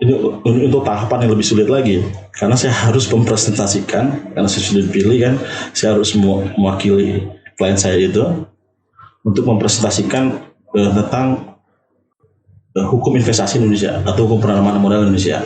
ini untuk tahapan yang lebih sulit lagi, karena saya harus mempresentasikan, karena saya sudah dipilih kan, saya harus mewakili klien saya itu untuk mempresentasikan tentang hukum investasi Indonesia atau hukum penanaman modal Indonesia.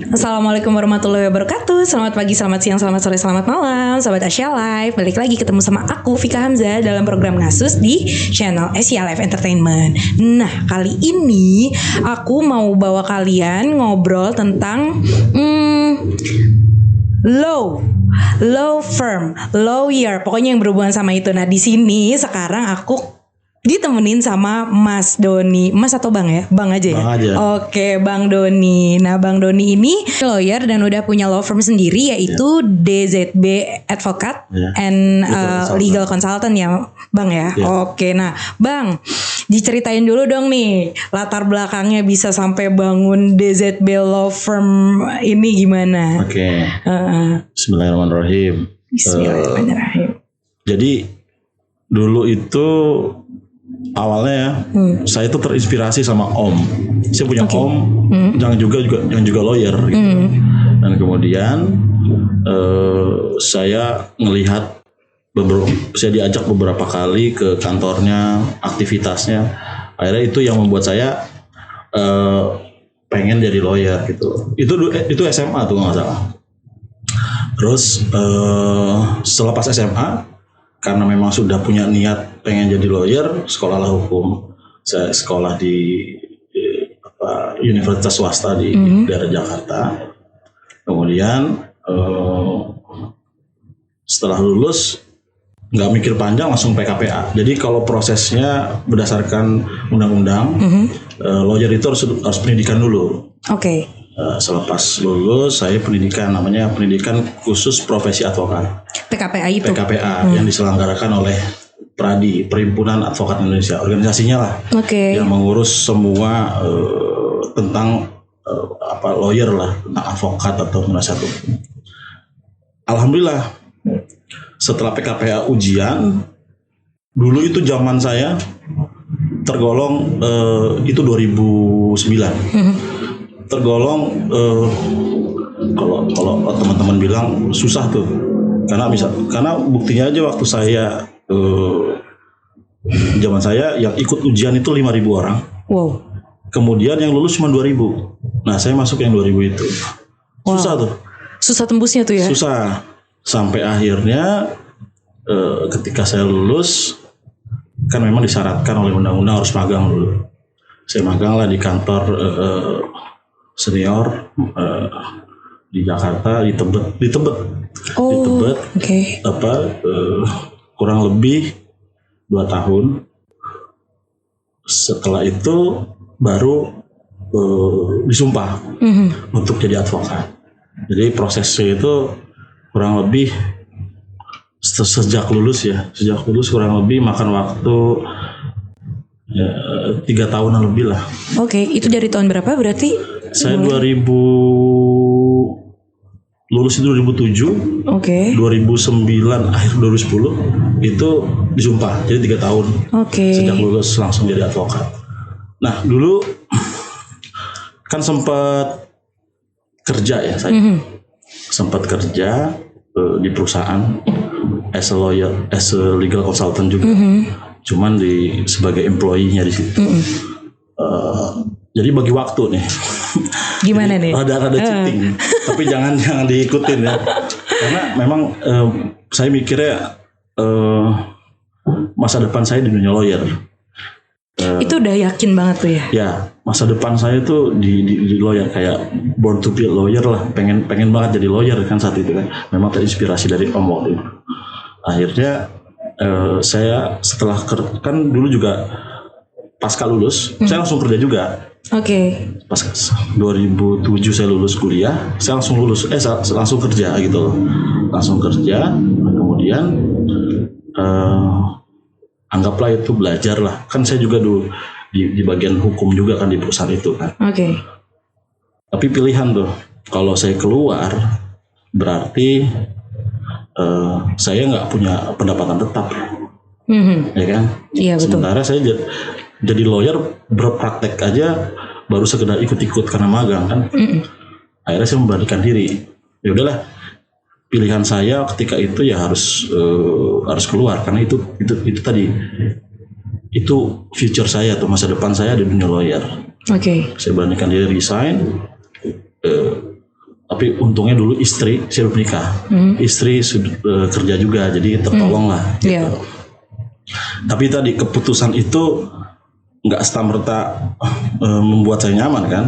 Assalamualaikum warahmatullahi wabarakatuh. Selamat pagi, selamat siang, selamat sore, selamat malam Sobat Asia Live. Balik lagi ketemu sama aku Vika Hamzah dalam program Ngasus di channel Asia Live Entertainment. Nah, kali ini aku mau bawa kalian ngobrol tentang law firm, lawyer, pokoknya yang berhubungan sama itu. Nah, di sini sekarang aku ditemenin sama Mas Doni. Mas atau Bang ya? Bang aja ya? Bang aja. Oke, Bang Doni. Nah, Bang Doni ini lawyer dan udah punya law firm sendiri, yaitu DZB Advocate and Legal Consultant ya Bang ya? Oke, nah Bang, diceritain dulu dong nih latar belakangnya bisa sampai bangun DZB Law Firm ini gimana? Oke. Bismillahirrahmanirrahim. Bismillahirrahmanirrahim. Jadi dulu itu awalnya ya, saya itu terinspirasi sama Om. Saya punya Om yang juga lawyer gitu. Dan kemudian saya ngelihat saya diajak beberapa kali ke kantornya, aktivitasnya. Akhirnya itu yang membuat saya pengen jadi lawyer gitu. Itu SMA tuh nggak salah. Terus setelah pas SMA, karena memang sudah punya niat pengen jadi lawyer, sekolahlah hukum. Saya sekolah di universitas swasta di daerah Jakarta. Kemudian setelah lulus nggak mikir panjang, langsung PKPA. Jadi kalau prosesnya berdasarkan undang-undang, lawyer itu harus pendidikan dulu. Oke. Selepas lulus saya namanya pendidikan khusus profesi advokat. PKPA itu. PKPA yang diselenggarakan oleh PRADI, Perhimpunan Advokat Indonesia, organisasinya lah. Yang mengurus semua tentang lawyer lah, tentang advokat atau penasihat hukum. Alhamdulillah setelah PKPA ujian, dulu itu zaman saya tergolong itu 2009. Tergolong kalau teman-teman bilang susah tuh, karena buktinya aja waktu saya zaman saya yang ikut ujian itu 5.000 orang. Wow. Kemudian yang lulus cuma 2.000. Nah, saya masuk yang 2.000 itu. Susah tuh. Susah tembusnya tuh ya. Susah. Sampai akhirnya ketika saya lulus, kan memang disyaratkan oleh undang-undang harus magang dulu. Saya magang lah di kantor senior di Jakarta, di Tebet. Okay. Kurang lebih 2 tahun. Setelah itu baru disumpah untuk jadi advokat. Jadi prosesnya itu kurang lebih sejak lulus kurang lebih makan waktu 3 tahunan lebih lah. Oke, itu dari tahun berapa berarti? Saya 2000 lulus itu 2007. Oke. 2009 akhir 2010 itu disumpah. Jadi 3 tahun. Oke. Sejak lulus langsung jadi advokat. Nah, dulu kan sempat kerja ya saya. Sempat kerja di perusahaan as a lawyer, as a legal consultant juga. Cuman sebagai employee-nya di situ. Jadi bagi waktu nih. Gimana nih? Ada cheating, tapi jangan diikutin ya. Karena memang saya mikirnya masa depan saya di dunia lawyer. Itu udah yakin banget tuh ya? Ya, masa depan saya tuh di lawyer, kayak born to be a lawyer lah. Pengen banget jadi lawyer kan saat itu kan. Memang terinspirasi dari Om waktu itu. Akhirnya saya setelah kan dulu juga pasca lulus, saya langsung kerja juga. Pas 2007 saya lulus kuliah, saya langsung lulus, langsung kerja gitu, langsung kerja. Kemudian anggaplah itu belajar lah, kan saya juga dulu di bagian hukum juga kan di perusahaan itu kan. Tapi pilihan tuh, kalau saya keluar berarti saya nggak punya pendapatan tetap, ya kan? Iya, betul. Sementara saya jadi lawyer berpraktek aja baru sekedar ikut-ikut karena magang kan. Akhirnya saya memberanikan diri. Ya udahlah, pilihan saya ketika itu ya harus keluar karena itu tadi itu future saya atau masa depan saya di dunia lawyer. Saya beranikan diri resign. Tapi untungnya dulu istri saya belum nikah, istri sudah kerja juga, jadi tertolong lah. Gitu. Tapi tadi keputusan itu nggak serta-merta membuat saya nyaman kan.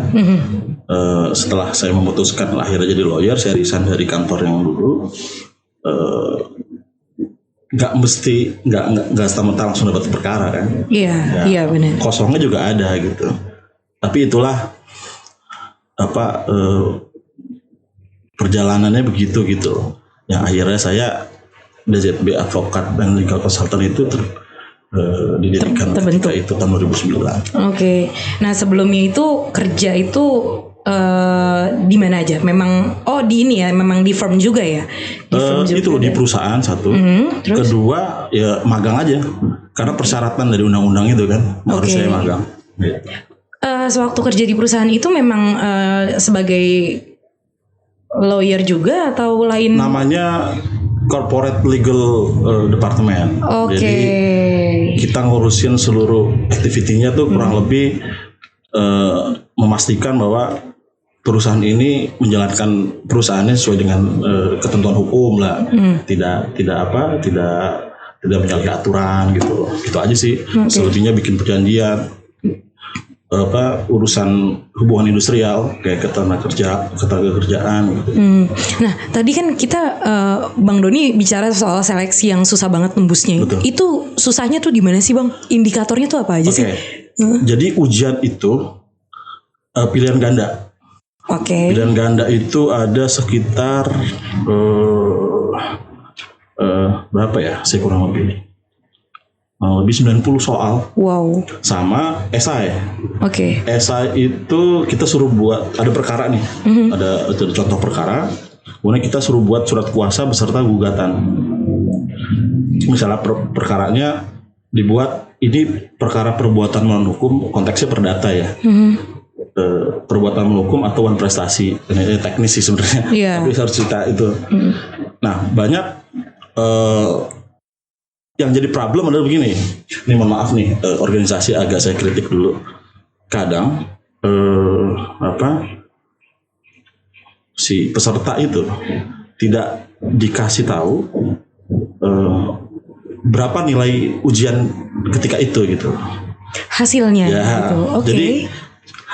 Setelah saya memutuskan akhirnya jadi lawyer, saya resign dari kantor yang dulu. Nggak serta-merta langsung dapat perkara kan. Iya benar. Kosongnya juga ada gitu. Tapi itulah perjalanannya begitu gitu. Yang akhirnya saya DZB Advokat dan Legal Consultant itu didirikan ketika itu tahun 2009. Nah sebelumnya itu kerja itu di mana aja? Memang di ini ya, memang di firm juga ya? Itu di perusahaan satu. Terus? Kedua ya magang aja. Karena persyaratan dari undang-undang itu kan harus saya magang. Gitu. Sewaktu kerja di perusahaan itu memang sebagai lawyer juga atau lain? Namanya corporate legal department. Jadi kita ngurusin seluruh aktivitinya tuh kurang lebih memastikan bahwa perusahaan ini menjalankan perusahaannya sesuai dengan ketentuan hukum lah. Tidak menyalahi aturan gitu. Itu aja sih. Selebihnya bikin perjanjian. Urusan hubungan industrial kayak ketenagakerjaan gitu. Nah tadi kan kita Bang Doni bicara soal seleksi yang susah banget tembusnya. Betul. Itu susahnya tuh di mana sih Bang? Indikatornya tuh apa aja sih? Jadi ujian itu pilihan ganda. Pilihan ganda itu ada sekitar berapa ya? Saya kurang lebih 90 soal. Wow. Sama esai. Esai itu kita suruh buat, ada perkara nih. Ada contoh perkara. Kemudian kita suruh buat surat kuasa beserta gugatan. Misalnya perkaranya dibuat, ini perkara perbuatan melawan hukum, konteksnya perdata ya. Perbuatan melawan hukum atau wan prestasi. Ini teknis sih sebenarnya. Tapi harus cerita itu. Nah banyak yang jadi problem adalah begini. Ini mohon maaf nih, organisasi agak saya kritik dulu. Kadang si peserta itu tidak dikasih tahu berapa nilai ujian ketika itu gitu. Hasilnya gitu. Jadi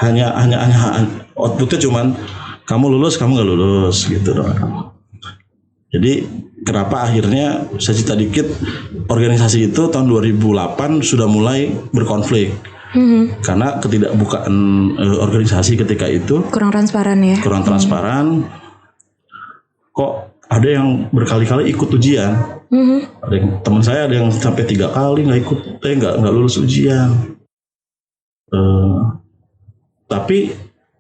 hanya outputnya cuman kamu lulus, kamu nggak lulus gitu doang. Jadi kenapa akhirnya saya cerita dikit, organisasi itu tahun 2008 sudah mulai berkonflik. Karena ketidakbukaan organisasi ketika itu kurang transparan ya. Kurang transparan. Kok ada yang berkali-kali ikut ujian. Ada yang teman saya ada yang sampai 3 kali nggak ikut, nggak lulus ujian. Tapi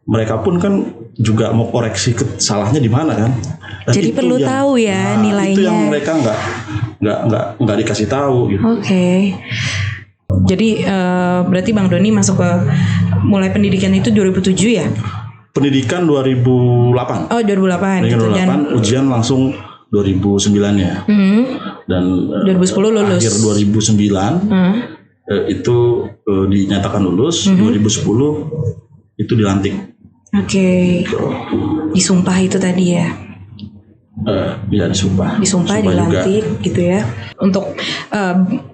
mereka pun kan juga mau koreksi salahnya di mana kan. Dan jadi perlu tahu ya nilainya. Itu yang mereka nggak dikasih tahu gitu. Jadi berarti Bang Doni masuk ke mulai pendidikan itu 2007 ya? Pendidikan 2008. 2008. Dan ujian langsung 2009 ya. Dan 2010 lulus. Akhir 2009 itu dinyatakan lulus. 2010 itu dilantik. Disumpah itu tadi ya? Iya disumpah dilantik juga. Gitu ya. Untuk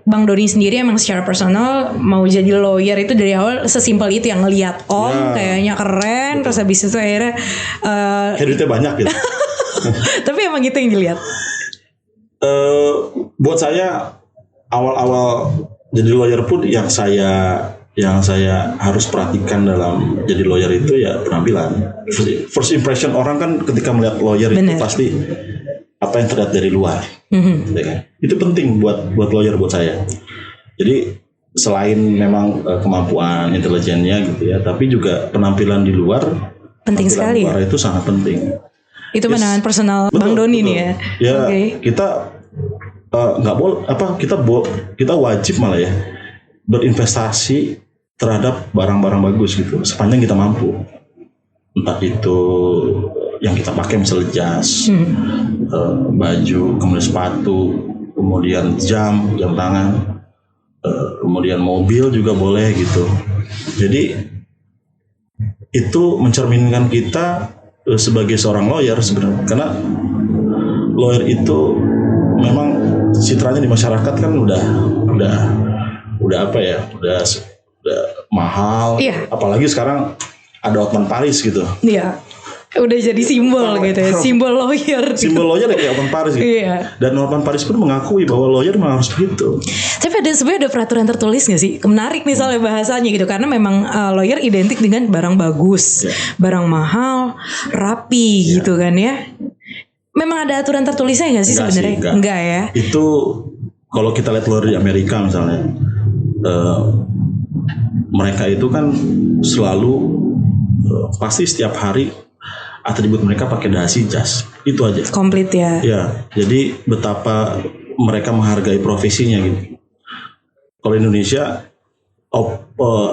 Bang Doni sendiri emang secara personal mau jadi lawyer itu dari awal sesimpel itu yang ngelihat kayaknya keren. Betul. Terus habis itu akhirnya duitnya banyak gitu. Tapi emang gitu yang dilihat. Buat saya awal-awal jadi lawyer pun yang saya yang saya harus perhatikan dalam jadi lawyer itu ya penampilan. First impression orang kan ketika melihat lawyer itu pasti apa yang terlihat dari luar, ya kan? Itu penting buat lawyer buat saya. Jadi selain memang kemampuan intelijennya gitu ya, tapi juga penampilan di luar penting sekali. Luar itu sangat penting. Itu pandangan personal Bang Doni nih ya. Ya kita nggak boleh kita wajib malah ya berinvestasi terhadap barang-barang bagus gitu sepanjang kita mampu. Entah itu yang kita pakai misalnya jas, baju, kemudian sepatu, kemudian jam tangan, kemudian mobil juga boleh gitu. Jadi itu mencerminkan kita sebagai seorang lawyer sebenarnya, karena lawyer itu memang citranya di masyarakat kan udah apa ya, udah mahal, apalagi sekarang ada Hotman Paris gitu. Iya. Udah jadi simbol gitu ya, simbol lawyer. Simbol lawyer kayak Hotman Paris gitu. Iya. Dan Hotman Paris pun mengakui bahwa lawyer memang harus begitu. Tapi sebenarnya ada peraturan tertulis nggak sih? Menarik nih soalnya bahasanya gitu, karena memang lawyer identik dengan barang bagus, barang mahal, rapi gitu kan ya. Memang ada aturan tertulisnya nggak sih sebenarnya? Enggak ya. Itu kalau kita lihat lawyer di Amerika misalnya, mereka itu kan selalu pasti setiap hari atribut mereka pakai dasi jas, itu aja. Komplit ya. Ya, jadi betapa mereka menghargai profesinya gitu. Kalau Indonesia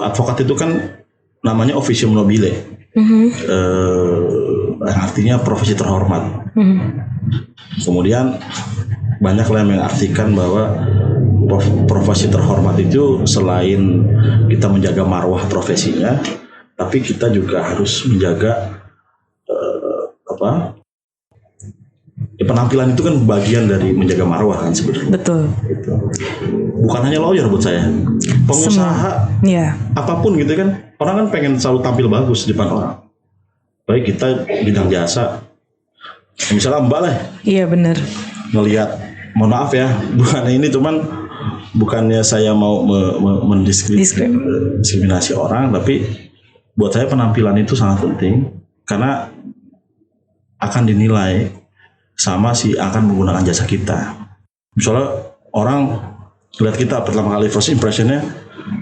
advokat itu kan namanya officium nobile, artinya profesi terhormat. Kemudian banyak yang mengartikan bahwa profesi terhormat itu selain kita menjaga marwah profesinya, tapi kita juga harus menjaga penampilan itu kan bagian dari menjaga marwah kan sebenarnya. Betul. Gitu. Bukan hanya lawyer buat saya, pengusaha, apapun gitu kan, orang kan pengen selalu tampil bagus di depan orang. Baik kita bidang jasa, misalnya Mbak lah. Iya benar. Ngelihat, mohon maaf ya, bukannya saya mau mendiskriminasi orang, tapi buat saya penampilan itu sangat penting karena akan dinilai sama si akan menggunakan jasa kita. Misalnya orang lihat kita pertama kali first impressionnya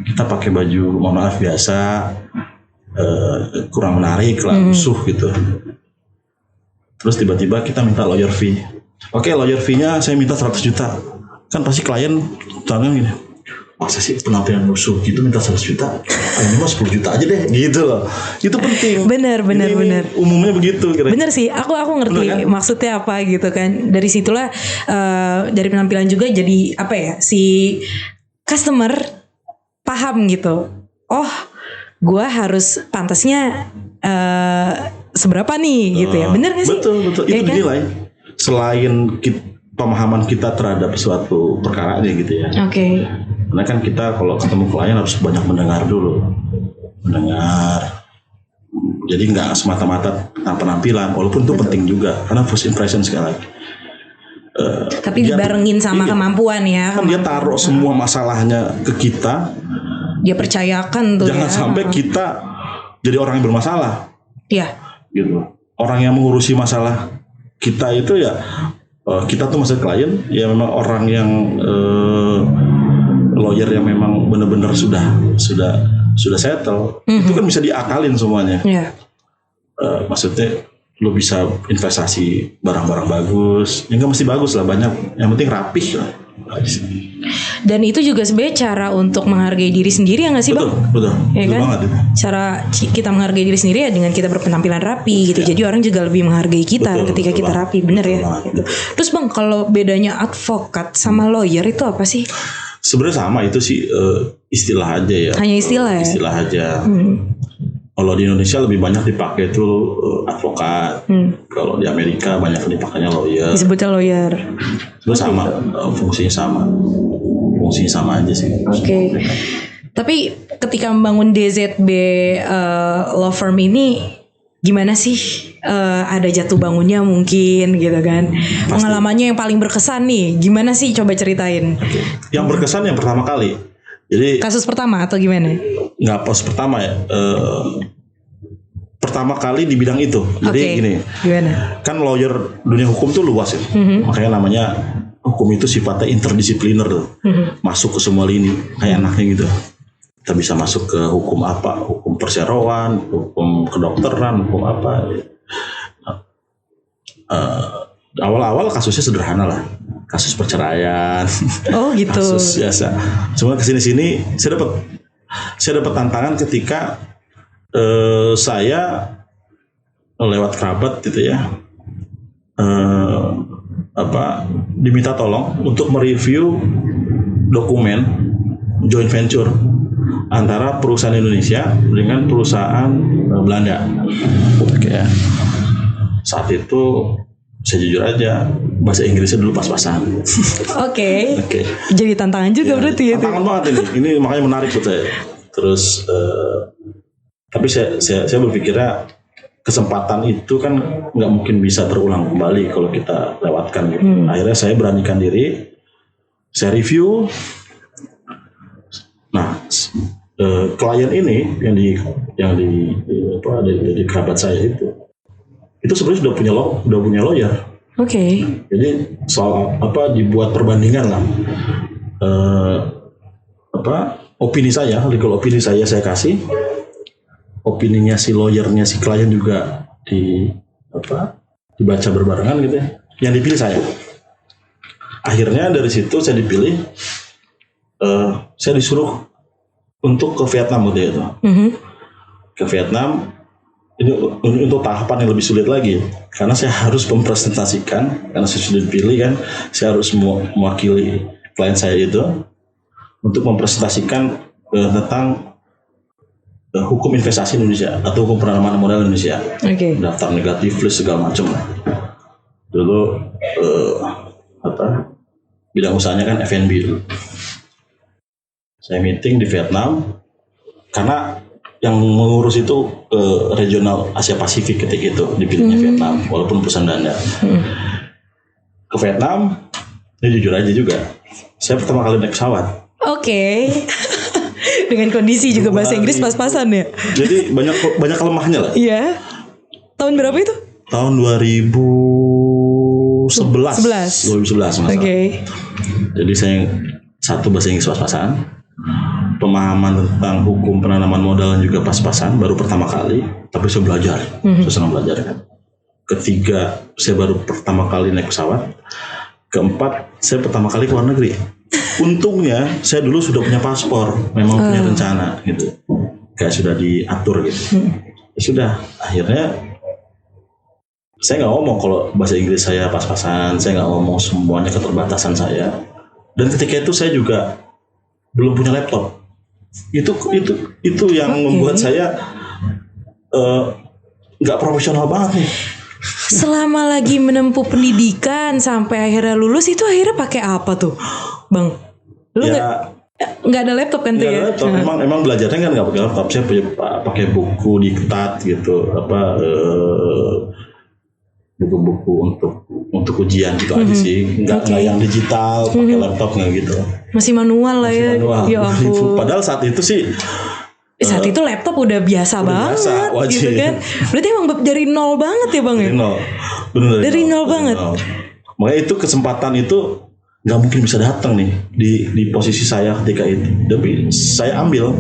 kita pakai baju mohon maaf biasa, kurang menarik lah, lusuh gitu. Terus tiba-tiba kita minta lawyer fee. Oke, lawyer fee-nya saya minta 100 juta. Kan pasti klien tanya gini, masa sih penampilan lusuh gitu minta 100 juta? Ini mah 10 juta aja deh gitu loh. Itu penting. Bener. Umumnya begitu kira-kira. Bener sih, aku ngerti kan? Maksudnya apa gitu kan. Dari situlah dari penampilan juga jadi apa ya, si customer paham gitu. Oh, gue harus pantasnya seberapa nih gitu ya. Bener gak sih? Betul. Itu dinilai. Selain pemahaman kita terhadap suatu perkara aja gitu ya. Oke. Karena kan kita kalau ketemu klien harus banyak mendengar dulu. Jadi nggak semata-mata tentang penampilan, walaupun itu penting juga karena first impression sekali lagi. Tapi dibarengin sama kemampuan ya. Kan dia taruh semua masalahnya ke kita. Dia percayakan tuh. Jangan sampai kita jadi orang yang bermasalah. Iya. Gitu. Orang yang mengurusi masalah kita itu ya kita tuh maksud klien ya memang orang yang lawyer yang memang benar-benar sudah settle. Itu kan bisa diakalin semuanya. Yeah. Maksudnya lo bisa investasi barang-barang bagus, ya nggak mesti bagus lah, banyak yang penting rapih lah. Dan itu juga sebenarnya cara untuk menghargai diri sendiri ya nggak sih Bang? Betul ya kan? Banget itu. Cara kita menghargai diri sendiri ya dengan kita berpenampilan rapi gitu. Jadi orang juga lebih menghargai kita ketika kita rapi, bener ya. Gitu. Terus Bang, kalau bedanya advokat sama lawyer itu apa sih? Sebenarnya sama, itu sih istilah aja ya. Hanya istilah ya. Istilah aja. Kalau di Indonesia lebih banyak dipakai itu advokat. Kalau di Amerika banyak dipakainya lawyer. Disebutnya lawyer. Itu sama, fungsinya sama aja sih. Oke. Tapi ketika membangun DZB law firm ini gimana sih? Ada jatuh bangunnya mungkin gitu kan? Pasti. Pengalamannya yang paling berkesan nih, gimana sih? Coba ceritain. Yang berkesan yang pertama kali Jadi kasus pertama atau gimana? Nggak pas pertama ya. Pertama kali di bidang itu. Jadi gini. Gimana? Kan lawyer dunia hukum tuh luas ya. Makanya namanya hukum itu sifatnya interdisipliner tuh. Masuk ke semua lini kayak anaknya gitu. Kita bisa masuk ke hukum apa, hukum perseroan, hukum kedokteran, hukum apa. Awal-awal kasusnya sederhana lah, kasus perceraian. Oh gitu. Kasus biasa. Cuma kesini-sini saya dapat tantangan ketika saya lewat kerabat gitu ya, diminta tolong untuk mereview dokumen joint venture antara perusahaan Indonesia dengan perusahaan Belanda. Oke. Saat itu saya jujur aja bahasa Inggrisnya dulu pas-pasan. Oke. Jadi tantangan juga ya, berarti itu. Tantangan banget ini makanya menarik buat saya. Terus tapi saya berpikirnya kesempatan itu kan nggak mungkin bisa terulang kembali kalau kita lewatkan gitu. Akhirnya saya beranikan diri, saya review. Nah, klien ini yang di kerabat saya itu sebenarnya sudah punya lawyer. Oke. Jadi soal dibuat perbandingan lah. Opini saya, legal opini saya kasih. Opininya si lawyernya si klien juga dibaca berbarengan gitu ya. Yang dipilih saya. Akhirnya dari situ saya dipilih. Saya disuruh untuk ke Vietnam gitu ya. Ke Vietnam ini untuk tahapan yang lebih sulit lagi karena saya harus mempresentasikan, karena saya sudah dipilih kan, saya harus mewakili klien saya itu untuk mempresentasikan tentang hukum investasi Indonesia atau hukum penanaman modal Indonesia. Daftar negatif list segala macam. Dulu bidang usahanya kan F&B dulu. Saya meeting di Vietnam karena yang mengurus itu regional Asia Pasifik ketika itu dipilihnya Vietnam walaupun perusahaan Belanda. Ke Vietnam, ini jujur aja juga, saya pertama kali naik pesawat. Dengan kondisi juga bahasa Inggris pas-pasan ya. Jadi banyak lemahnya lah. Iya. Tahun berapa itu? Tahun 2011 masalah. Jadi saya satu bahasa Inggris pas-pasan. Pemahaman tentang hukum penanaman modal juga pas-pasan, baru pertama kali, tapi saya belajar, saya senang belajar kan. Ketiga, saya baru pertama kali naik pesawat. Keempat, saya pertama kali ke luar negeri. Untungnya, saya dulu sudah punya paspor, memang punya rencana gitu, kayak sudah diatur gitu. Ya sudah, akhirnya saya nggak ngomong kalau bahasa Inggris saya pas-pasan, saya nggak ngomong semuanya keterbatasan saya. Dan ketika itu saya juga belum punya laptop. Itu yang membuat saya nggak profesional banget nih. Selama lagi menempuh pendidikan sampai akhirnya lulus itu akhirnya pakai apa tuh, Bang? Lu nggak ada laptop kan tuh ya? Laptop. Emang belajarnya kan nggak pakai laptop. Saya pakai buku diktat gitu, buku-buku untuk ujian gitu aja sih, nggak yang digital pakai laptop nggak gitu. Masih manual lah ya. Ya ampun. Padahal saat itu sih saat itu laptop udah biasa banget gitu kan. Berarti emang dari nol banget ya Bang ya? Dari nol banget. Makanya itu kesempatan itu nggak mungkin bisa datang nih di posisi saya ketika itu. Tapi saya ambil.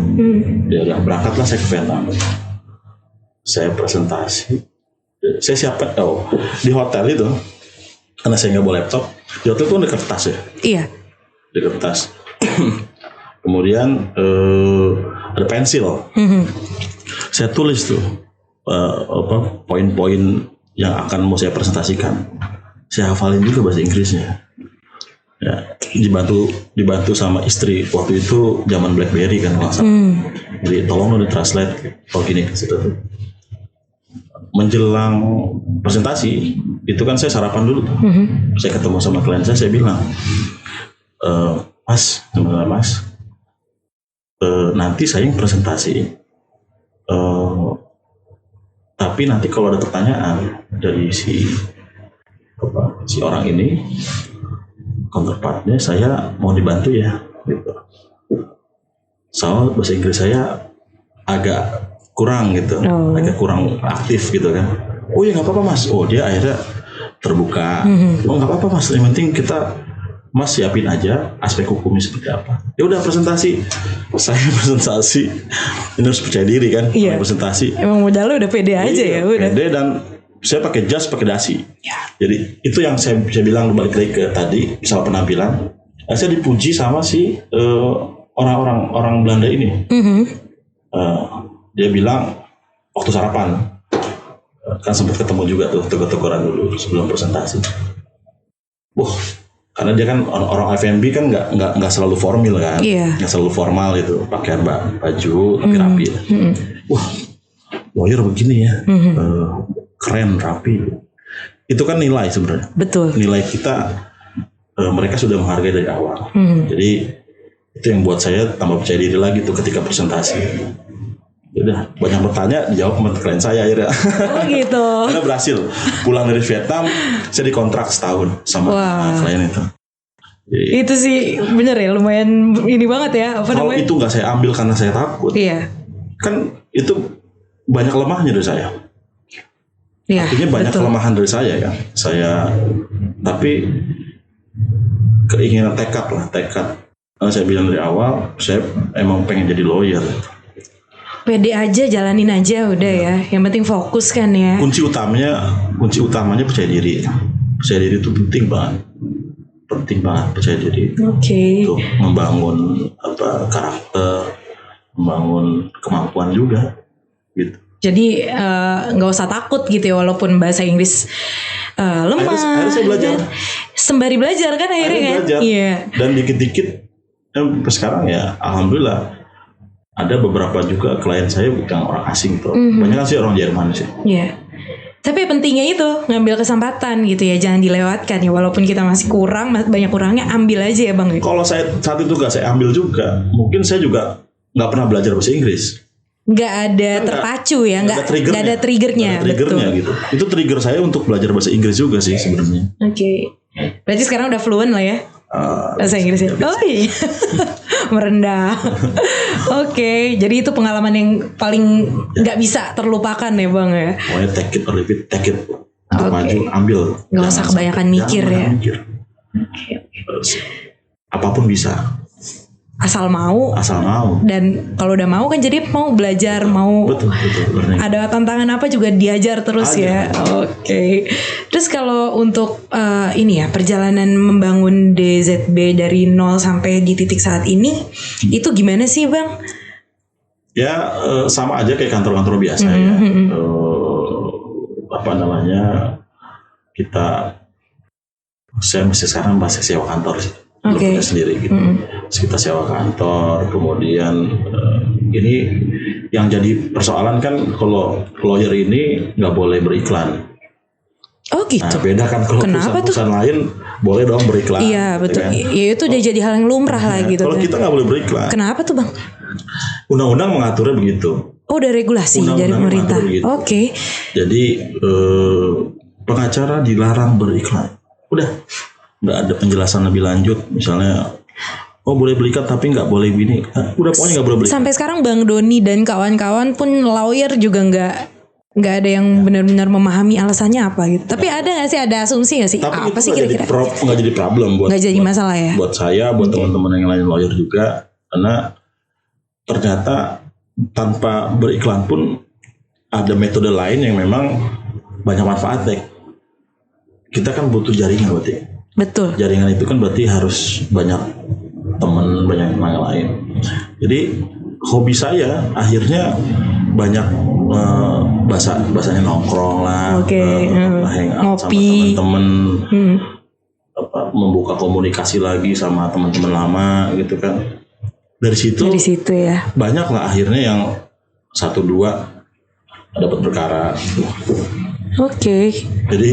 Ya udah, berangkatlah saya ke Vietnam. Saya presentasi. Saya siapkan di hotel itu, karena saya nggak bawa laptop. Di hotel itu ada kertas ya. Iya. Ada kertas. Kemudian ada pensil. Saya tulis tuh poin-poin yang akan mau saya presentasikan. Saya hafalin juga bahasa Inggrisnya. Ya, dibantu sama istri. Waktu itu zaman BlackBerry kan nggak salah. Jadi tolong dong translate. Gini situ tuh. Menjelang presentasi itu kan saya sarapan dulu. Saya ketemu sama klien saya bilang, Mas, nanti saya yang presentasi, tapi nanti kalau ada pertanyaan dari si orang ini, counterpartnya, saya mau dibantu ya gitu. soal bahasa Inggris saya agak kurang gitu, agak kurang aktif gitu kan. Oh ya nggak apa-apa mas. Oh dia akhirnya terbuka. Oh nggak apa-apa mas. Yang penting kita mas siapin aja aspek hukumnya seperti apa. Ya udah presentasi. Saya presentasi. Ini harus percaya diri kan. Presentasi. Emang modalnya udah pede aja ya. Udah. Pede dan saya pakai jas, pakai dasi. Jadi itu yang saya bilang balik lagi ke tadi soal penampilan. Saya dipuji sama si orang Belanda ini. Dia bilang waktu sarapan kan sempat ketemu juga tuh tegur-teguran dulu sebelum presentasi. Karena dia kan orang F&B kan nggak selalu formal kan, nggak selalu formal itu, pakaian baju rapi. Wah, lawyer begini ya, keren rapi. Itu kan nilai sebenarnya. Betul. Nilai kita mereka sudah menghargai dari awal. Jadi itu yang buat saya tambah percaya diri lagi tuh ketika presentasi. Udah banyak bertanya dijawab sama klien saya akhirnya. Oh gitu. Karena berhasil pulang dari Vietnam saya dikontrak setahun sama klien itu. Jadi, itu sih bener ya lumayan ini banget ya. Kalau itu nggak saya ambil karena saya takut. Kan itu banyak lemahnya dari saya. Artinya banyak kelemahan dari saya ya. Tapi keinginan tekad. Saya bilang dari awal saya emang pengen jadi lawyer. Pede aja, jalanin aja udah ya. Yang penting fokus kan ya. Kunci utamanya percaya diri. Percaya diri itu penting banget percaya diri. Untuk membangun karakter, membangun kemampuan juga gitu. Jadi nggak usah takut gitu ya walaupun bahasa Inggris lemah. Akhirnya saya belajar. Sembari belajar kan akhirnya kan. Iya. Dan dikit-dikit sekarang ya alhamdulillah. Ada beberapa juga klien saya bukan orang asing tuh. Banyak kan sih orang Jerman sih. Iya. Tapi pentingnya itu ngambil kesempatan gitu ya, jangan dilewatkan ya. Walaupun kita masih kurang, banyak kurangnya ambil aja ya bang. Kalau saya saat itu gak saya ambil juga, mungkin saya juga nggak pernah belajar bahasa Inggris. Nggak ada terpacu ya, nggak ada triggernya. Betul. Gitu. Itu trigger saya untuk belajar bahasa Inggris juga sih sebenarnya. Berarti sekarang udah fluent lah ya. Bahasa Inggrisnya. Oh iya. Merendah. Jadi itu pengalaman yang paling nggak bisa terlupakan ya bang ya. Pokoknya take it or leave it, take it. Untuk maju ambil. Gak usah kebanyakan mikir ya. Apapun bisa. Asal mau. Dan kalau udah mau kan jadi mau belajar, mau betul, ada tantangan apa juga diajar terus ya. Terus kalau untuk ini ya perjalanan membangun DZB dari nol sampai di titik saat ini itu gimana sih bang? Ya sama aja kayak kantor-kantor biasa ya. Saya masih sekarang masih sewa kantor sih. Punya sendiri gitu. Kita sewa kantor, kemudian ini yang jadi persoalan kan kalau lawyer ini nggak boleh beriklan. Gitu. Nah, beda kan kalau perusahaan lain boleh dong beriklan. Iya betul. Kan? Ya itu udah jadi hal yang lumrah lah gitu. Kalau kita nggak boleh beriklan. Kenapa tuh bang? Undang-undang mengaturnya begitu. Udah regulasi dari pemerintah. Jadi pengacara dilarang beriklan. Udah. Nggak ada penjelasan lebih lanjut, misalnya boleh berikat tapi nggak boleh gini, udah pokoknya nggak boleh berikat. Sampai sekarang Bang Doni dan kawan-kawan pun lawyer juga nggak ada yang benar-benar memahami alasannya apa gitu. Tapi ada nggak sih, ada asumsi nggak sih? Tapi apa sih kira-kira? Nggak jadi problem buat. Nggak jadi masalah ya. Buat saya, buat teman-teman yang lain lawyer juga, karena ternyata tanpa beriklan pun ada metode lain yang memang banyak manfaatnya. Kita kan butuh jaringan berarti. Betul. Jaringan itu kan berarti harus banyak teman, banyak yang lain. Jadi hobi saya akhirnya banyak bahasanya nongkrong lah, hangout sama teman-teman, membuka komunikasi lagi sama teman-teman lama gitu kan. Dari situ ya. Banyak lah akhirnya yang 1-2 dapat perkara. Jadi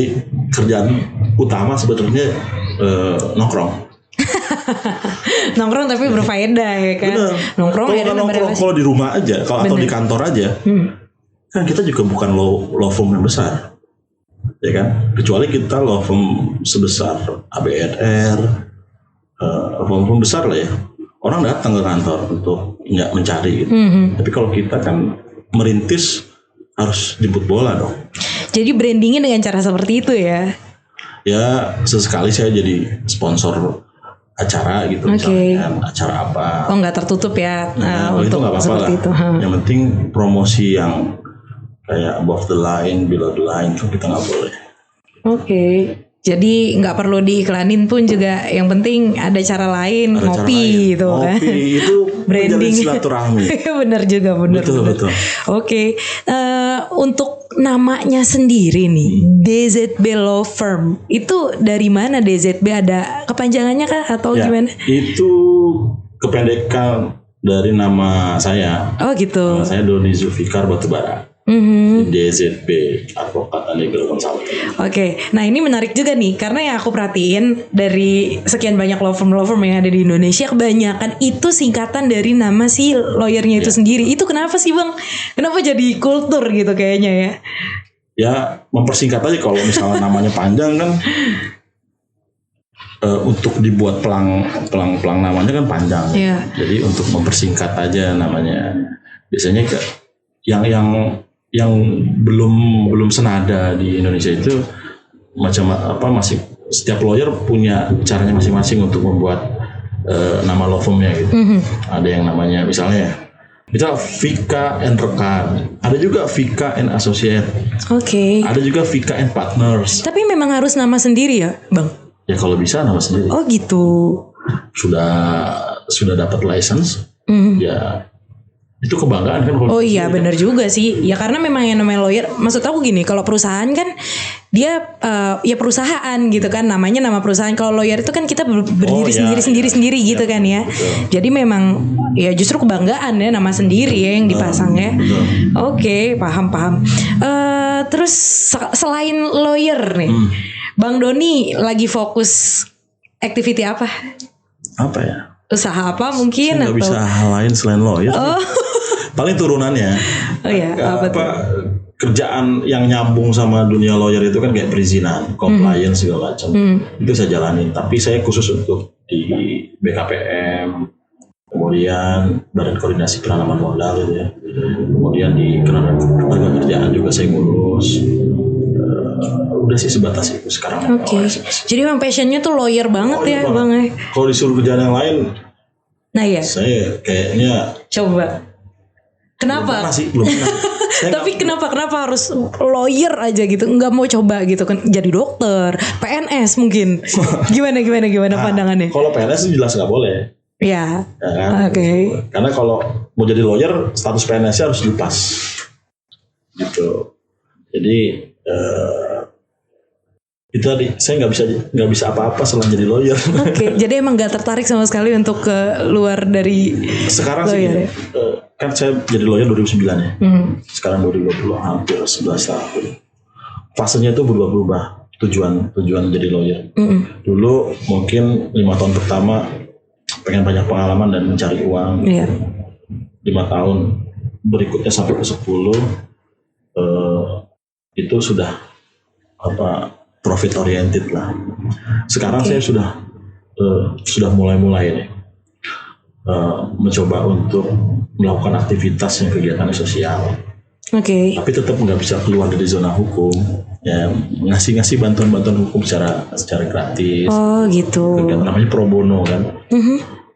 kerjaan utama sebetulnya nongkrong. Nongkrong tapi berfaedah ya kan. Bener. Nongkrong kalau di rumah aja, atau di kantor aja, kan kita juga bukan law firm yang besar, ya kan. Kecuali kita law firm sebesar ABNR, firm besar lah ya. Orang datang ke kantor untuk nggak mencari gitu. Tapi kalau kita kan merintis harus jemput bola dong. Jadi brandingnya dengan cara seperti itu ya? Ya sesekali saya jadi sponsor acara gitu, misalnya acara apa. Oh nggak tertutup ya? Untuk itu nggak apa-apa lah. Itu. Yang penting promosi yang kayak above the line, below the line itu kita nggak boleh. Oke. Jadi nggak perlu diiklanin pun juga, yang penting ada cara lain, ada ngopi cara lain. gitu kan. Ngopi itu branding silaturahmi. Bener juga, bener. Betul. Oke. Untuk namanya sendiri nih, DZB Law Firm itu dari mana? DZB ada kepanjangannya kah atau gimana? Itu kependekan dari nama saya. Oh gitu. Nama saya Doni Zulfikar Batubara. DZB Advokat and Legal Consultant. Oke, nah ini menarik juga nih, karena yang aku perhatiin dari sekian banyak law firm yang ada di Indonesia, kebanyakan itu singkatan dari nama si lawyernya itu sendiri. Itu kenapa sih Bang? Kenapa jadi kultur gitu kayaknya ya? Ya mempersingkat aja, kalau misalnya namanya panjang kan untuk dibuat pelang namanya kan panjang. Jadi untuk mempersingkat aja namanya. Biasanya yang belum senada di Indonesia itu masih setiap lawyer punya caranya masing-masing untuk membuat nama law firmnya gitu. Ada yang namanya misal Vika and Rekan, ada juga Vika and Associate. Ada juga Vika and Partners. Tapi memang harus nama sendiri ya, Bang? Ya kalau bisa nama sendiri. Oh gitu. Sudah dapat license, ya itu kebanggaan kan. Oh iya benar juga sih. Ya karena memang yang namanya lawyer, maksud aku gini, kalau perusahaan kan dia ya perusahaan gitu kan, namanya nama perusahaan. Kalau lawyer itu kan kita berdiri sendiri gitu kan ya. Betul. Jadi memang ya justru kebanggaan ya nama sendiri ya yang dipasang ya. Oke, paham. Terus selain lawyer nih, Bang Doni lagi fokus activity apa? Apa ya? Usaha apa mungkin? Saya nggak bisa hal lain selain lawyer. Paling turunannya. Kerjaan yang nyambung sama dunia lawyer itu kan kayak perizinan, compliance segala macam. Itu saya jalanin. Tapi saya khusus untuk di BKPM, kemudian Badan Koordinasi Penanaman Modal gitu ya. Kemudian di Ketenagakerjaan juga saya ngurus. Udah sih sebatas itu sekarang. Jadi memang passionnya tuh lawyer banget Bang. Kalau disuruh kerjaan yang lain, saya kayaknya coba. Kenapa? Belum pernah. Tapi kenapa harus lawyer aja gitu? Nggak mau coba gitu kan? Jadi dokter, PNS mungkin. Gimana pandangannya? Kalau PNS jelas nggak boleh. Ya kan? Karena kalau mau jadi lawyer, status PNS-nya harus dilepas. Gitu. Jadi itu tadi saya nggak bisa apa-apa selain jadi lawyer. Jadi emang nggak tertarik sama sekali untuk keluar dari sekarang lawyer, sih. Kan saya jadi lawyer 2009 ya. Sekarang 2020 hampir 11 tahun. Fasenya itu berubah-ubah tujuan jadi lawyer. Dulu mungkin 5 tahun pertama pengen banyak pengalaman dan mencari uang. 5 tahun berikutnya sampai ke 10 itu sudah profit oriented lah. Sekarang saya sudah mulai nih mencoba untuk melakukan aktivitas yang kegiatan sosial. Tapi tetap nggak bisa keluar dari zona hukum. Ya ngasih bantuan hukum secara gratis. Oh gitu. Kegiatan namanya pro bono kan.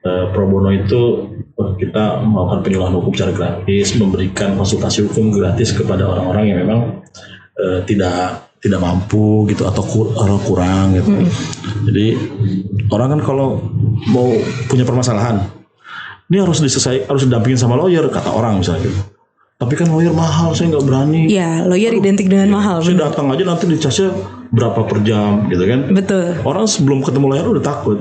Pro bono itu kita melakukan penyuluhan hukum secara gratis, memberikan konsultasi hukum gratis kepada orang-orang yang memang tidak mampu gitu atau kurang gitu. Jadi orang kan kalau mau punya permasalahan, ini harus didampingin sama lawyer kata orang misalnya gitu. Tapi kan lawyer mahal, saya nggak berani. Iya, lawyer identik dengan mahal. Saya datang aja nanti dicasnya berapa per jam gitu kan. Betul. Orang sebelum ketemu lawyer udah takut.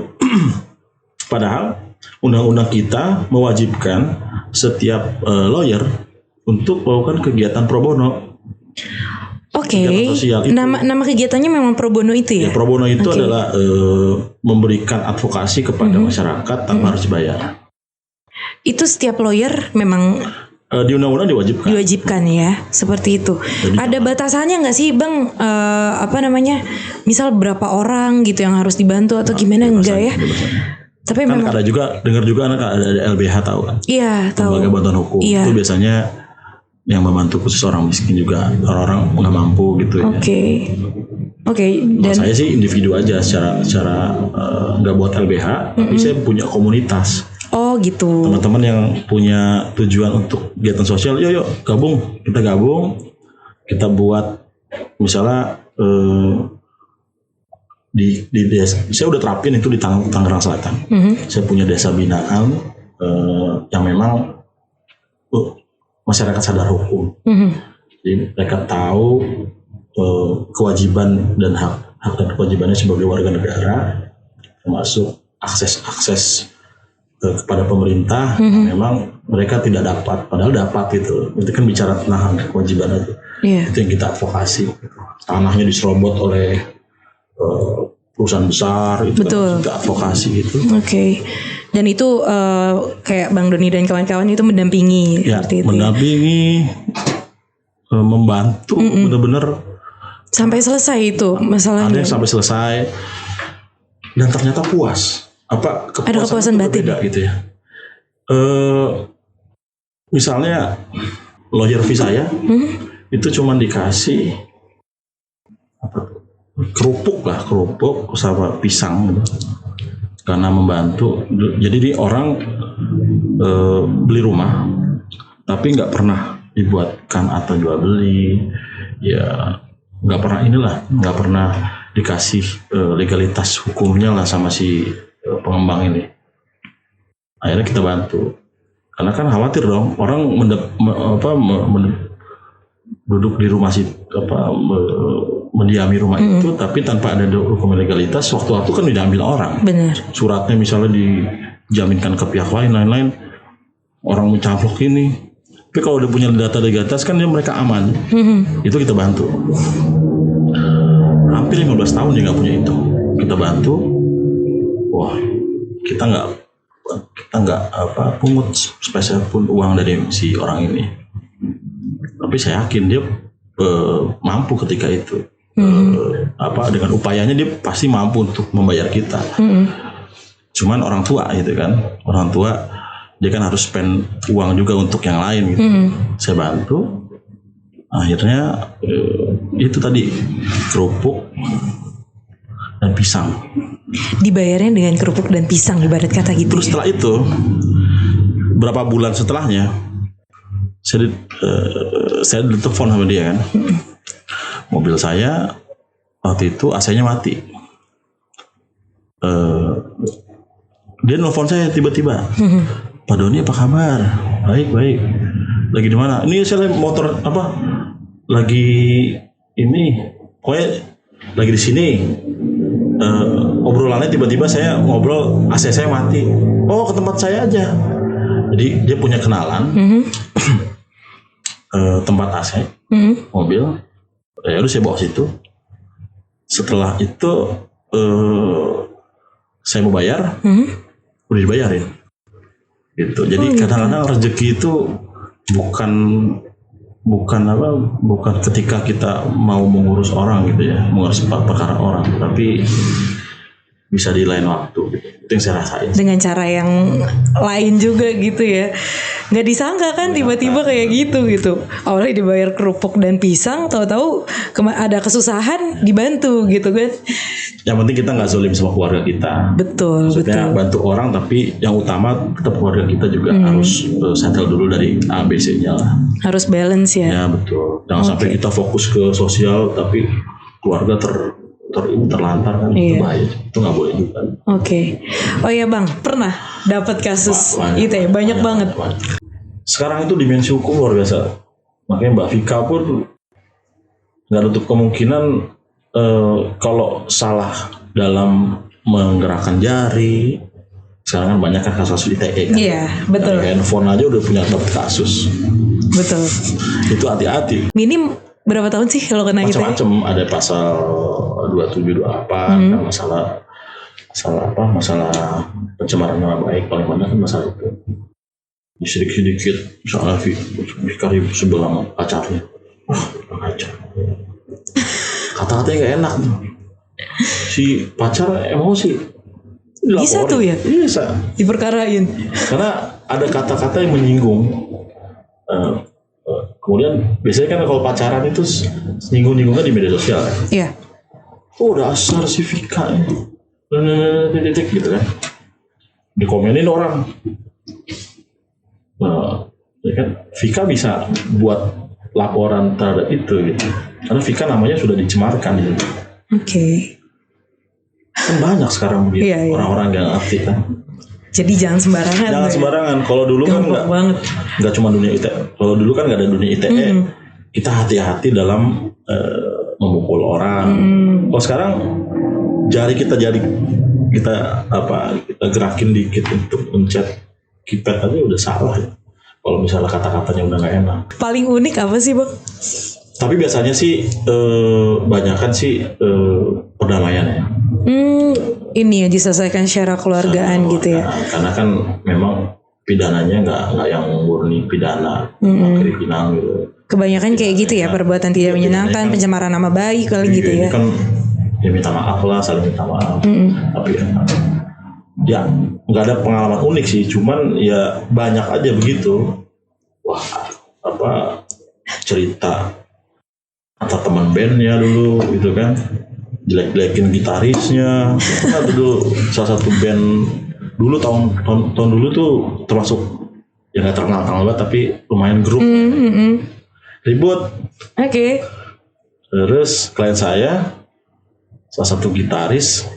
Padahal undang-undang kita mewajibkan setiap lawyer untuk melakukan kegiatan pro bono. Nama kegiatannya memang pro bono itu ya? Pro bono itu adalah memberikan advokasi kepada masyarakat tanpa harus dibayar. Itu setiap lawyer memang di undang-undang diwajibkan ya, seperti itu. Jadi, ada batasannya nggak sih Bang? Misal berapa orang gitu yang harus dibantu atau gimana? Enggak ya? Tapi kan memang ada juga, dengar juga anak ada LBH tahu kan? Iya, tahu. Lembaga bantuan hukum. Iya. Itu biasanya yang membantu khusus orang miskin juga, orang-orang nggak mampu gitu ya. Oke. Dan saya sih individu aja secara nggak buat LBH, tapi saya punya komunitas. Oh gitu. Teman-teman yang punya tujuan untuk kegiatan sosial, yuk gabung, kita buat misalnya di desa. Saya udah terapin itu di Tangerang Selatan. Saya punya desa binaan yang memang masyarakat sadar hukum. Jadi mereka tahu kewajiban dan hak dan kewajibannya sebagai warga negara, termasuk akses kepada pemerintah. Memang mereka tidak dapat, padahal dapat gitu. Itu kan bicara tentang kewajiban aja. Itu yang kita advokasi. Tanahnya diserobot oleh perusahaan besar, itu kan kita advokasi gitu. Dan itu kayak Bang Doni dan kawan-kawan itu mendampingi seperti itu. Mendampingi, membantu benar-benar sampai selesai itu masalahnya. Ada yang sampai selesai dan ternyata puas. Ada kepuasan batin gitu ya. Misalnya lawyer fee saya itu cuma dikasih kerupuk sama pisang gitu. Karena membantu. Jadi orang beli rumah tapi nggak pernah dibuatkan atau jual beli, ya nggak pernah dikasih legalitas hukumnya lah sama si pengembang ini. Akhirnya kita bantu, karena kan khawatir dong orang duduk di rumah mendiami rumah itu tapi tanpa ada dokumen legalitas. Waktu-waktu kan diambil orang. Benar. Suratnya misalnya dijaminkan ke pihak lain, orang mencaplok ini. Tapi kalau udah punya data legalitas kan mereka aman. Itu kita bantu. Hampir 15 tahun dia nggak punya itu. Kita bantu. Wah, kita nggak pungut spesial pun uang dari si orang ini. Tapi saya yakin dia mampu ketika itu. Dengan upayanya dia pasti mampu untuk membayar kita. Cuman orang tua gitu kan, dia kan harus spend uang juga untuk yang lain gitu. Saya bantu. Akhirnya itu tadi kerupuk dan pisang. Dibayarnya dengan kerupuk dan pisang ibarat kata gitu. Terus setelah itu berapa bulan setelahnya saya ditelepon sama dia kan. Mobil saya waktu itu AC-nya mati. Dia nelfon saya tiba-tiba. Pak Doni apa kabar? Baik. Lagi di mana? Ini saya motor lagi ini. Pokoknya lagi di sini. Obrolannya tiba-tiba saya ngobrol AC saya mati. Oh, ke tempat saya aja. Jadi dia punya kenalan tempat AC mobil. Ya udah saya bawa situ. Setelah itu saya mau bayar, udah dibayarin. Gitu. Jadi kadang-kadang rezeki itu bukan ketika kita mau mengurus orang gitu ya, mengurus perkara orang, tapi bisa di lain waktu gitu. Itu yang saya rasain. Dengan cara yang lain juga gitu ya. Nggak disangka kan tiba-tiba kayak gitu. Awalnya dibayar kerupuk dan pisang, tahu-tahu ada kesusahan dibantu gitu kan. Yang penting kita nggak zolim sama keluarga kita. Betul. Bantu orang, tapi yang utama tetap keluarga kita juga harus settle dulu dari ABC-nya lah. Harus balance ya. Ya betul. Jangan sampai kita fokus ke sosial tapi keluarga terlantar kan, itu bahaya. Itu nggak boleh juga. Oh iya Bang, pernah dapat kasus itu ya? Banyak banget. Sekarang itu dimensi hukum luar biasa. Makanya Mbak Vika pun nggak nutup kemungkinan kalau salah dalam menggerakkan jari. Sekarang kan banyak kan kasus ITE kan. Iya, betul. Dari handphone aja udah punya dapat kasus. Betul. Itu hati-hati. Minim berapa tahun sih kalau kena ITE? Macam-macam, ada pasal 27, 28 kan masalah pencemaran nama baik, paling banyak kan masalah itu. Sedikit misalnya Vika sebelah sama pacarnya. Pacar. Kata-katanya gak enak. Si pacar emosi. Bisa tuh ya? Bisa. Diperkarain. Karena ada kata-kata yang menyinggung. Kemudian biasanya kan kalau pacaran itu nyinggung-nyinggungnya di media sosial kan. Iya. Oh dasar si Vika ini. Titik gitu kan. Dikomenin orang. Nah, ya kan Vika bisa buat laporan terhadap itu gitu. Karena Vika namanya sudah dicemarkan gitu. Oke. Kan banyak sekarang begitu orang-orang yang aktif kan. Jadi jangan sembarangan. Jangan sembarangan. Kalau dulu kan nggak cuma dunia ITE. Kalau dulu kan nggak ada dunia ITE. Kita hati-hati dalam memukul orang. Kalau sekarang kita gerakin dikit untuk mencet keypad aja udah salah ya. Kalau misalnya kata-katanya udah nggak enak. Paling unik apa sih Bang? Tapi biasanya sih banyakan sih perdamaian ya. Ini ya diselesaikan secara keluargaan gitu ya. Karena kan memang pidananya nggak yang murni pidana kriminal gitu. Kebanyakan kayak gitu ya, perbuatan tidak menyenangkan, pencemaran nama baik kali gitu ya. Ini kan ya minta maaf lah, saling minta maaf. Tapi ya nggak ada pengalaman unik sih, cuman ya banyak aja begitu. Wah, cerita atau teman bandnya dulu gitu kan, jelek-jelekin gitarisnya. Nah, dulu salah satu band dulu tahun dulu tuh termasuk yang nggak terkenal banget tapi lumayan grup. Ribut. Oke. Terus klien saya salah satu gitaris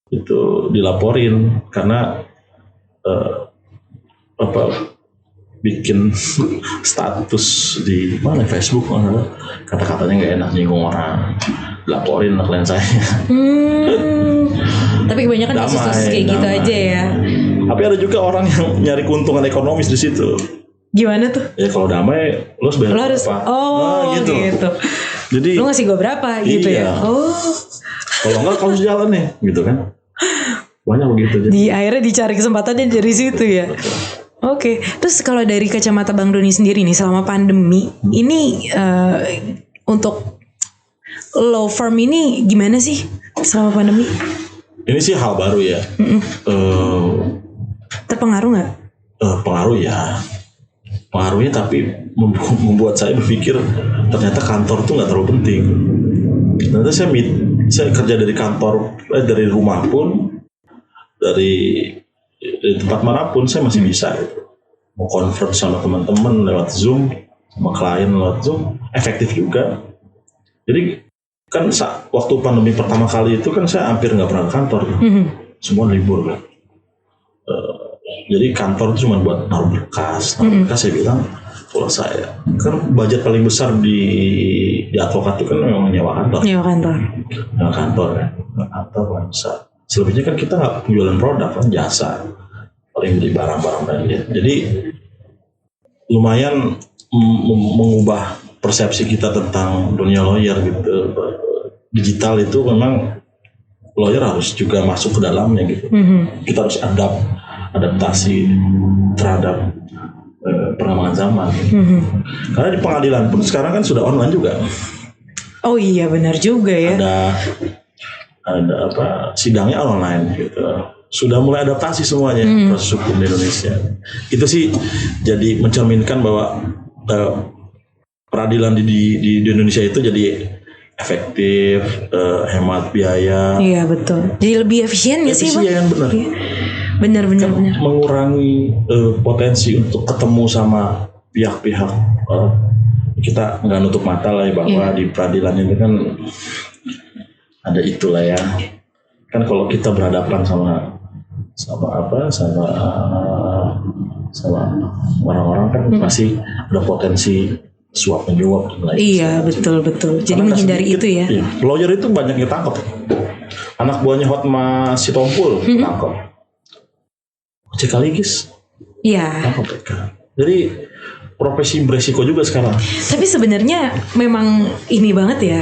itu dilaporin karena bikin status di mana Facebook kata-katanya nggak enak nyinggung orang, laporin lah klien saya. Tapi kebanyakan kasus kayak gitu aja ya. Tapi ada juga orang yang nyari keuntungan ekonomis di situ. Gimana tuh? Ya kalau damai lo harus berapa? Gitu. Jadi lo ngasih gue berapa gitu ya? Kalau enggak kamu jalan nih gitu kan. Banyak begitu. Akhirnya dicari kesempatannya dari situ ya. Oke. Terus kalau dari kacamata Bang Doni sendiri nih selama pandemi ini untuk law firm ini gimana sih selama pandemi? Ini sih hal baru ya. Terpengaruh nggak? Pengaruh ya. Pengaruhnya tapi membuat saya berpikir ternyata kantor tuh nggak terlalu penting. Ternyata saya kerja dari kantor, dari rumah pun, dari tempat manapun saya masih bisa gitu. Mau convert sama teman-teman lewat Zoom, sama klien lewat Zoom, efektif juga. Jadi kan waktu pandemi pertama kali itu kan saya hampir nggak pernah ke kantor, semua libur kan. Jadi kantor itu cuma buat naruh berkas. Saya bilang kalau saya kan budget paling besar di advokat itu kan memang nyewa kantor. Nyewa kantor kan. Kantor paling besar. Selebihnya kan kita nggak jualan produk kan, jasa. Paling beli barang-barang branded. Jadi lumayan mengubah persepsi kita tentang dunia lawyer gitu. Digital itu memang lawyer harus juga masuk ke dalamnya gitu. Kita harus adaptasi terhadap perkembangan zaman. Karena di pengadilan pun sekarang kan sudah online juga. Oh iya benar juga ya. Ada sidangnya online gitu. Sudah mulai adaptasi semuanya proses hukum di Indonesia. Itu sih jadi mencerminkan bahwa peradilan di Indonesia itu jadi efektif, hemat biaya. Iya betul. Jadi lebih efisien nggak sih Bang? Efisien benar. Benar. Mengurangi potensi untuk ketemu sama pihak-pihak. Kita nggak nutup mata lah ya bahwa di peradilan itu kan ada itulah ya. Kan kalau kita berhadapan sama orang-orang kan pasti ada potensi suap menyuap dan lain. Iya betul. Jadi menghindari itu ya. Iya. Lawyer itu banyak ditangkap. Anak buahnya Hotma Sitompul tangkap. Cekaligis. Iya. Jadi profesi beresiko juga sekarang. Tapi sebenarnya memang ini banget ya,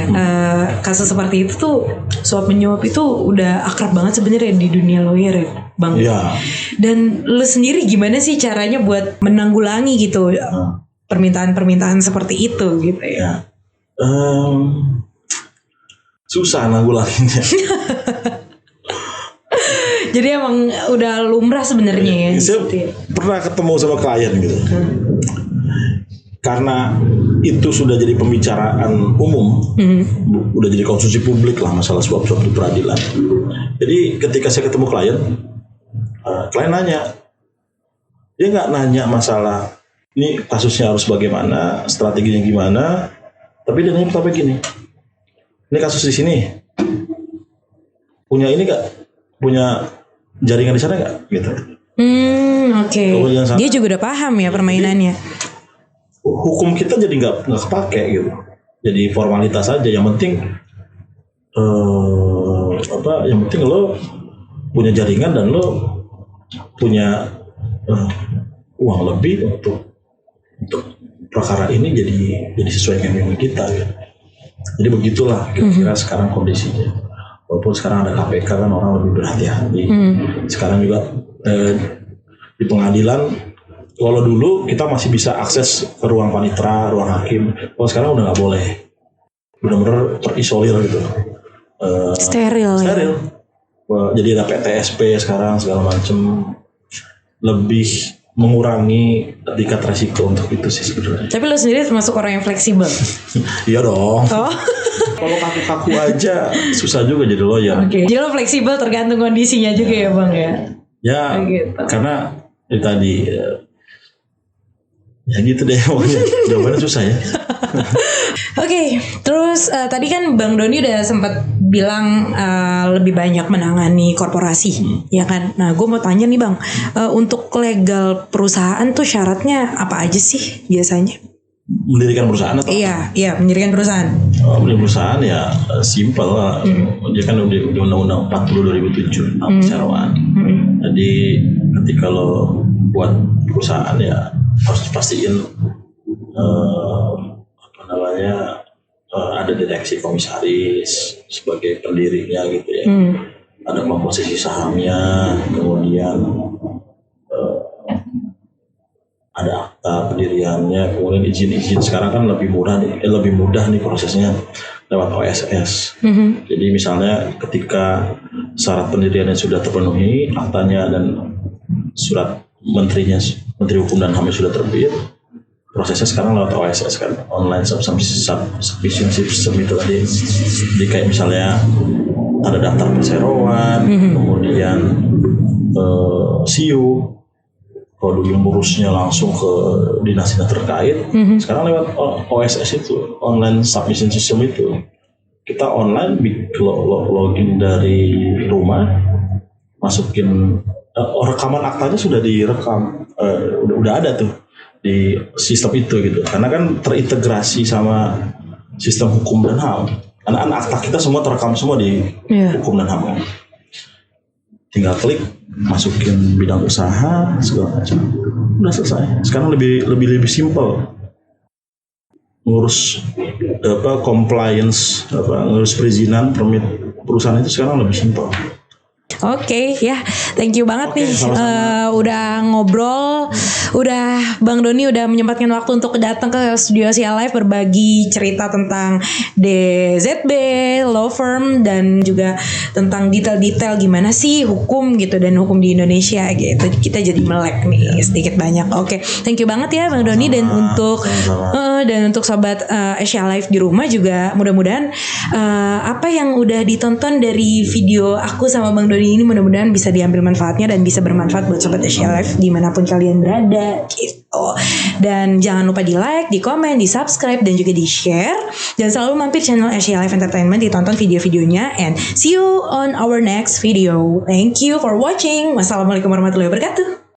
kasus seperti itu tuh suap menyuap itu udah akrab banget sebenarnya di dunia lawyer ya Bang. Iya. Dan lu sendiri gimana sih caranya buat menanggulangi gitu permintaan-permintaan seperti itu gitu ya? Susah nanggulanginya. Jadi emang udah lumrah sebenarnya ya. Saya pernah ketemu sama klien gitu. Karena itu sudah jadi pembicaraan umum, udah jadi konsumsi publik lah masalah suap-suap di peradilan. Jadi ketika saya ketemu klien nanya, dia nggak nanya masalah ini kasusnya harus bagaimana, strateginya gimana, tapi dia nanya pertama gini, ini kasus di sini, punya ini nggak, punya jaringan di sana nggak, gitu. Oke. Dia juga udah paham ya permainannya. Hukum kita jadi nggak kepake gitu, jadi formalitas aja. Yang penting yang penting lo punya jaringan dan lo punya uang lebih untuk perkara ini jadi sesuai dengan kita gitu. Jadi begitulah kira-kira sekarang kondisinya. Walaupun sekarang ada KPK kan orang lebih berhati-hati. Sekarang juga di pengadilan, kalau dulu kita masih bisa akses ke ruang panitera, ruang hakim. Kalau sekarang udah nggak boleh, benar-benar terisolir gitu. Steril. Ya? Jadi ada PTSP sekarang segala macam, lebih mengurangi tingkat resiko untuk itu sih sebenarnya. Tapi lo sendiri termasuk orang yang fleksibel. Iya dong. Kalau kaku-kaku aja susah juga jadi lawyer. Jadi lo fleksibel tergantung kondisinya juga ya Bang ya. Ya, gitu. Karena tadi ya gitu deh, jawabannya susah ya. Oke, terus tadi kan Bang Doni udah sempat bilang lebih banyak menangani korporasi, ya kan? Nah, gue mau tanya nih Bang, untuk legal perusahaan tuh syaratnya apa aja sih biasanya? Mendirikan perusahaan atau? Iya, mendirikan perusahaan. Mendirikan perusahaan ya simpel lah. Dia kan udah Undang-Undang 40 2007 perseroan. Jadi ketika lo buat perusahaan ya harus pastiin ada direksi komisaris sebagai pendirinya gitu ya. Ada komposisi sahamnya, kemudian ada akta pendiriannya, kemudian izin-izin. Sekarang kan lebih mudah nih prosesnya lewat OSS. Jadi misalnya ketika syarat pendiriannya sudah terpenuhi, aktanya dan surat Menteri Hukum dan HAM sudah terbit, prosesnya sekarang lewat OSS kan, online submission system itu tadi. Jadi kayak misalnya ada daftar perseroan, kemudian SIU, kalau dulu ngurusnya langsung ke dinas-dinas terkait, sekarang lewat OSS itu, online submission system itu, kita online login dari rumah, masukin rekaman aktanya sudah direkam, udah ada tuh di sistem itu gitu, karena kan terintegrasi sama sistem hukum dan HAM. Karena akta kita semua terekam semua di hukum dan HAM kan. Tinggal klik, masukin bidang usaha segala macam, udah selesai. Sekarang lebih simpel ngurus compliance, ngurus perizinan permit perusahaan itu sekarang lebih simpel. Oke, ya, thank you banget nih udah ngobrol, udah Bang Doni udah menyempatkan waktu untuk datang ke studio Asia Live berbagi cerita tentang DZB, law firm, dan juga tentang detail-detail gimana sih hukum gitu dan hukum di Indonesia gitu. Kita jadi melek nih sedikit banyak. Oke, thank you banget ya Bang Doni, dan untuk sobat Asia Live di rumah juga mudah-mudahan apa yang udah ditonton dari video aku sama Bang Doni ini mudah-mudahan bisa diambil manfaatnya dan bisa bermanfaat buat sobat Asia Live dimanapun kalian berada gitu. Dan jangan lupa di like, di komen, di subscribe, dan juga di share. Dan selalu mampir channel Asia Live Entertainment, ditonton video-videonya, and see you on our next video. Thank you for watching. Wassalamualaikum warahmatullahi wabarakatuh.